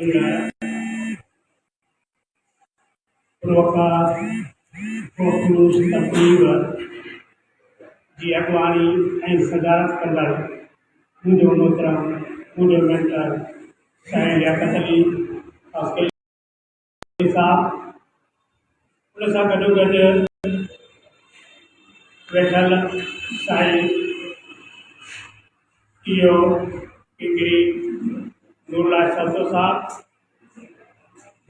इन पुरवकार ख़ुलूस तक़रीब जी अगवानी ऐं सदारत कंदड़ मुंहिंजो मोहतरम मुंहिंजो मेंटर साईं लियाकत अली अस्करी साहब, उन सां गॾोगॾु वेठल साईं ईओ डिग्री नूरलाल सदो साहब,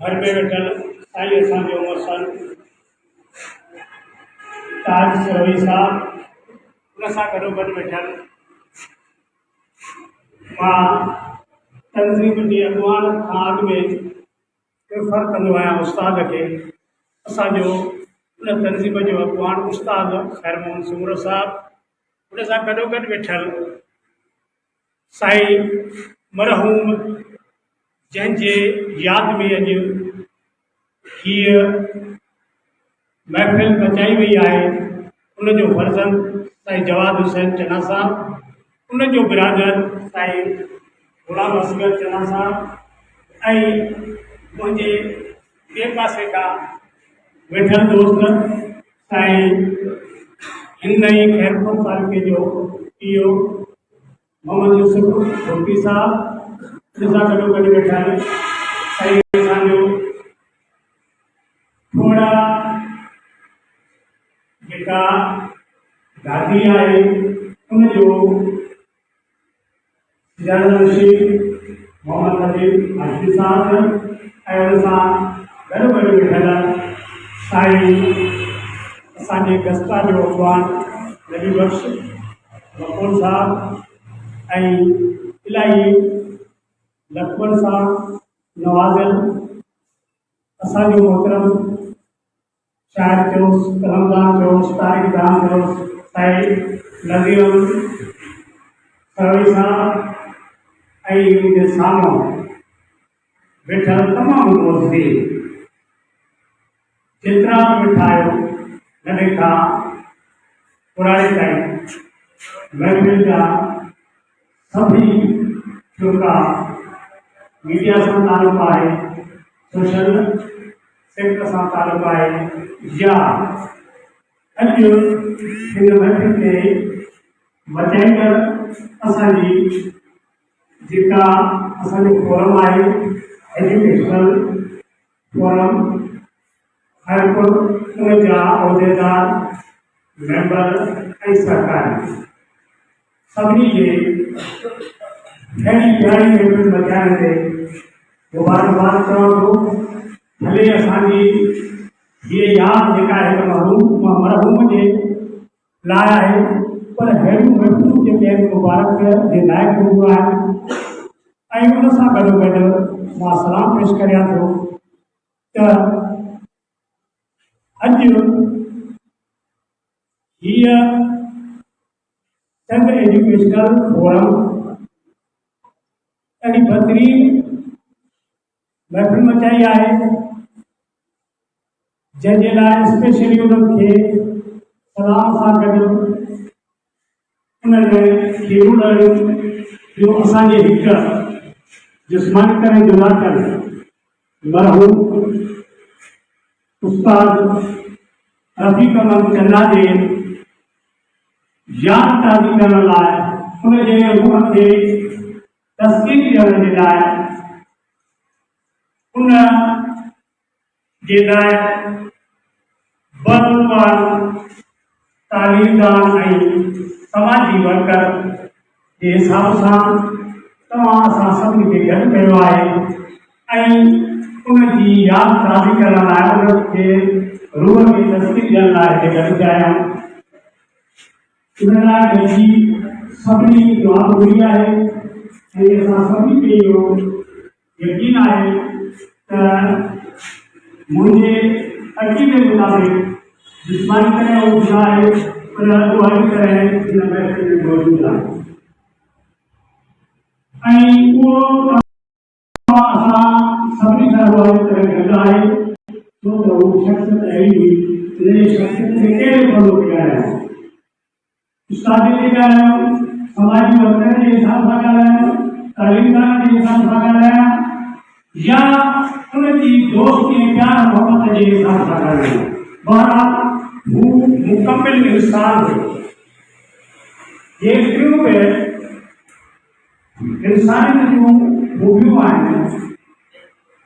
घर में वेठल साईं असांजो मौसल ताज सरवी साहब, उन सां गॾोगॾु वेठल मां तंज़ीम जी अॻुवान खां अॻु में प्रेफर कंदो आहियां उस्ताद खे, असांजो उन तंज़ीम जो अॻुवान उस्ताद ख़ैर मोहम्मद सूमरो साहब, उन सां गॾोगॾु वेठल साईं मरहूम जंहिंजे यादि में अॼु हीअ महफ़िल रचाई वई आहे, उनजो फर्ज़ंद साईं जवाद हुसैन चन्ना साहब, उनजो बिरादर साईं गुलाम असगर चन्ना साहब ऐं मुंहिंजे ॿिए पासे खां वेठल दोस्त साईं हिन ई खैरपुर तालुके जो इहो मोहम्मद यूसुफ भुट्टी साहब, उन सां गॾोगॾु वेठल साईं असांजो थोरा जेका दादी आहे उनजो जनरल मोहम्मद नदीम हाजी साहब ऐं उन सां गॾोगॾु वेठल साईं असांजे गस्ता जो अॻुवान नबी बख़्श बकोर साहब ऐं इलाही लखमण साहब नवाज़िल, असांजो मोहतरम शाइर चयोस, कलमदान चयोस, तारीख़दान चयोस साईं नज़ीर सरवी साहब ऐं उनजे साम्हूं वेठल तमामु दोस्ती जेतिरा बि वेठा आहियो नंढे खां पुराणे ताईं महफ़िल जा सभी शुरा मीडिया सां तालुक़ु आहे, सोशल सेक्टर सां तालुक़ु आहे या अॼु हिन महफ़िल खे बचाईंदड़ असांजी जेका असांजो फोरम आहे एजुकेशनल फोरम खैरपुर, उन जा उहिदेदार मेंबर ऐं सरकारी सभिनी खे अहिड़ी प्यारी महफ़िल बचाइण ते मुबारकबाद चवां थो। भले असांजी हीअ यादि जेका हिकु मरहूम जे लाइ आहे, पर अहिड़ियूं महफ़िलूं जेके आहिनि मुबारक जे लाइक़ु हूंदियूं आहिनि ऐं उन सां गॾोगॾु मां सलाम पेश करियां थो त अॼु हीअ चंद एजुकेशनल फोरम ॾाढी बहितरीन महफ़िल मचाई आहे, जंहिंजे लाइ स्पेशली उन्हनि खे सलाम सां गॾु उन्हनि खेॾूं जो असांजे हिकु जिस्मानी तरह जुदा कनि मरहूम उस्ताद रफ़ीक अहमद चन्ना जे यादि ताज़ी करण लाइ, उनजे रूह खे तस्कीन ॾियण जे लाइ, उन जे लाइ बदलवार तालीमदान ऐं समाजी वर्कर जे हिसाब सां तव्हां असां सभिनी खे गॾु कयो आहे ऐं उनजी यादि ताज़ी करण लाइ, उनखे रूह खे तस्कीन ॾियण लाइ हिते गॾु थिया आहियूं। इन लाइ गॾिजी सभिनी दुआ घुरी आहे ऐं असां सभिनी खे इहो यकीन आहे त मुंहिंजे अक़ीदे मुताबिक़ जिस्मानी तरह उहो जुदा आहे, पर रूहानी तरह हिन महफ़िल में मौजूदु आहे ऐं उहो असां सभिनी सां रूहानी तरह गॾु आहे, छो त उहो शख़्सियत अहिड़ी हुई जंहिं शख़्सियत खे कहिड़े फॉलो कया आहिनि, उस्तादी ते ॻाल्हायूं, समाजी वर्कर जे हिसाब सां ॻाल्हायूं, तालीमदान जे हिसाब सां ॻाल्हायां, या उनकी दोस्ती प्यार मोहब्बत जे हिसाब सां करणी। बहरहाल हू मुकम्मिल इंसान हुयो। जेतिरियूं बि इंसानियत जूं खूबियूं आहिनि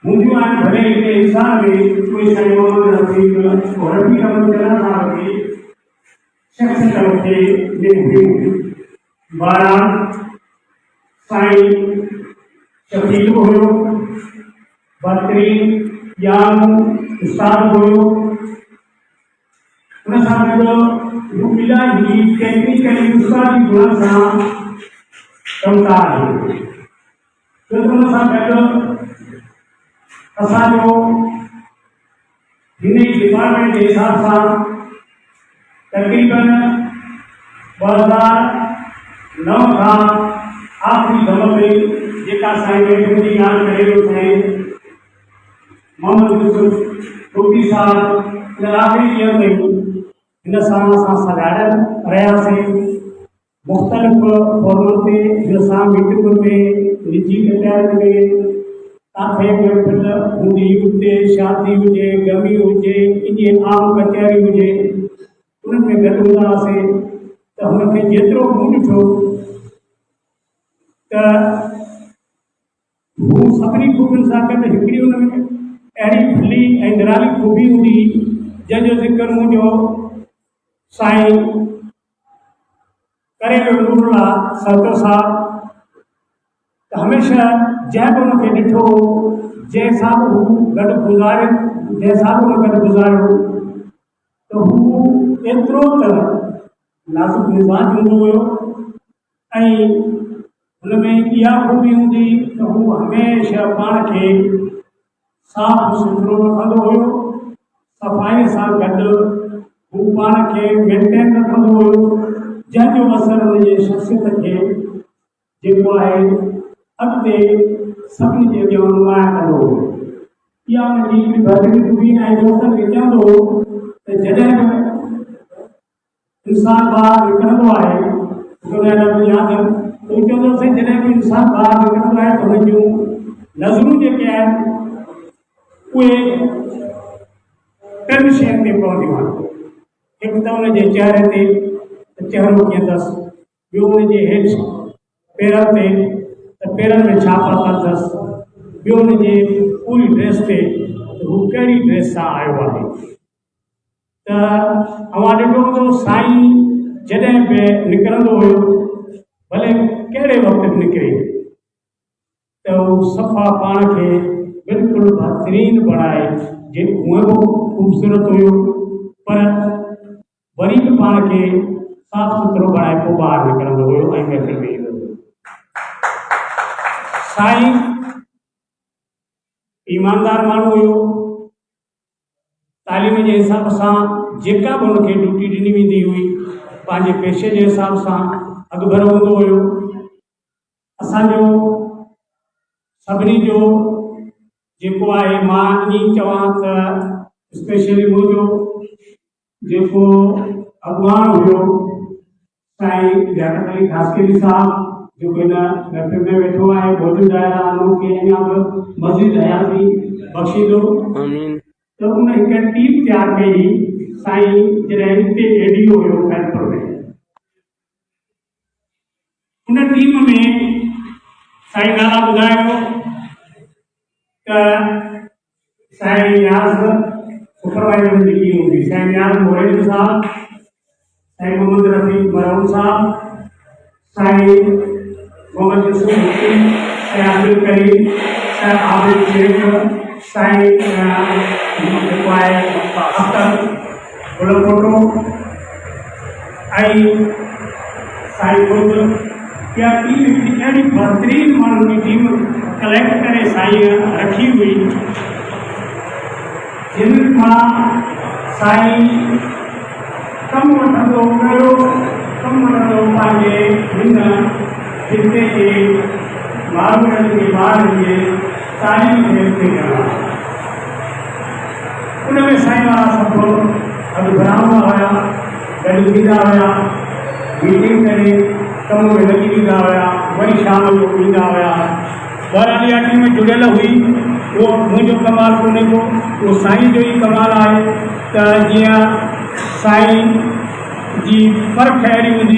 हूंदियूं आहिनि, भले हिकु इंसान में कोई साईं मोहम्मद रफ़ी रमज़ान साहब की शख़्सियत खे हुई। बहरहाल साईं शकील हुयो, बहितरीन याम उस्ताद हुयो। उन सां गॾु हू इलाही टेक्निकली उस्तादी गुण सां कमकार हुयो। छो त उन सां गॾु असांजो हिन डिपार्टमेंट जे हिसाब सां तक़रीबन 2009 खां आख़िरी दम में जेका साईं वेठे जी यादि करे वियो साईं मोहम्मद यूसुफ टोपी साहब इन आख़िरी ॾींहं ताईं हिन सां असां सॻाड़ियल रहियासीं। मुख़्तलिफ़ फॉर्मनि ते हिन सां मीटिंग ते निजी कचहरियुनि में काथे महफ़िल हूंदी हुते शादी हुजे गमी हुजे इहे आम कचहरी हुजे उन्हनि में गॾु हूंदा हुआसीं। त हुनखे जेतिरो मूं ॾिठो त हू सभिनी ख़ूबियुनि सां गॾु हिकिड़ी हुन में अहिड़ी भली ऐं निराली ख़ूबी हूंदी जंहिंजो ज़िक्र मुंहिंजो साईं करे वियो नूरुल्लाह सरतो साहब। त हमेशह जंहिं बि हुनखे ॾिठो जंहिं सां बि हू गॾु गुज़ारे जंहिं सां बि हुन गॾु गुज़ारियो त हू एतिरो त नाज़ुक मिज़ाज हूंदो हुयो ऐं हुन में इहा ख़ूबी हूंदी त हू हमेशह पाण खे साफ़ सुथरो रखंदो हुयो। सफ़ाई सां गॾु हू पाण खे मेंटेन रखंदो हुयो जंहिंजो असरु हुनजे शख़्सियत खे जेको आहे अॻिते सभिनी जे अॻियां नुमाया कंदो हुयो। इहा हुनजी हिकिड़ी बहितरीन ख़ूबी ऐं दोस्तनि खे चवंदो हो त जॾहिं बि इंसानु ॿाहिरि निकिरंदो आहे यादि त हू चवंदो साईं जॾहिं बि इंसानु ॿाहिरि निकिरंदो आहे त हुन जूं नज़रूं जेके आहिनि उहे टिनि शयुनि ते पवंदियूं आहिनि। हिकु त हुनजे चहिरे ते चहिरो कीअं अथसि, ॿियो हुनजे हेठि पेरनि ते त पेरनि में छा पातल अथसि, ॿियो हुनजे पूरी ड्रेस ते त हू कहिड़ी ड्रेस सां आयो आहे। त अवां ॾिठो हूंदो साईं जॾहिं बि निकिरंदो हुयो भले कहिड़े वक़्तु बि निकिरे त हू सफ़ा पाण खे बिल्कुलु बहितरीन बणाए जे हूअं बि ख़ूबसूरत हुयो पर वरी बि पाण खे साफ़ सुथरो बणाए पोइ ॿाहिरि निकिरंदो हुयो ऐं महफ़िल में ईंदो हुयो। साईं ईमानदार माण्हू हुयो। तालीम जे हिसाब सां जेका बि हुनखे ड्यूटी ॾिनी वेंदी हुई पंहिंजे पेशे जे हिसाब सां अॻुभर हूंदो हुयो। असांजो सभिनी जो जेको आहे मां ईअं चवां त स्पेशली मुंहिंजो जेको अॻुवान हुयो साईं लियाकत अली ख़ासकेली साहब जेको हिन महफ़िल में वेठो आहे मौजूदु आहे उनखे अञा बि मज़ीद हयाती बख़्शींदो। त उन हिकु टीम तयारु कई साईं जॾहिं हिते एडीओ हुयो कैंपुर में। उन टीम में साईं नाला ॿुधायो त साईं नियाज़ सुपरवाइज़र जी टीम हूंदी, साईं नियाज़ मोरेन साहब, साईं मोहम्मद रफ़ी मरहूम साहब, साईं मोहम्मद यूसुफ मुफ्ती, साईं अब्दुल करीम, साईं आबिद शेख, साईं जेको आहे अख्तर गुलकोटो ऐं साईं ख़ुदि इहा टीम हिकिड़ी अहिड़ी बहितरीन माण्हुनि जी टीम कलेक्ट करे साईं रखी हुई जिन खां साईं कमु वठंदो हुयो, कमु वठंदो पंहिंजे हिन खिते जे माण्हुनि जे ॿारनि जे तालीम खे ॾियणु। उन में साईं वारा सभु अॼु बराबरि हुया, गॾु थींदा हुया, मीटिंग करे कम में लॻी वेंदा हुया, वरी शाम जो ईंदा हुया। बरालियाटी में जुड़ियल हुई वो मुंहिंजो कमाल कोन्हे को, वो साईं जो ई कमाल आहे। त जीअं साईं जी परख अहिड़ी हूंदी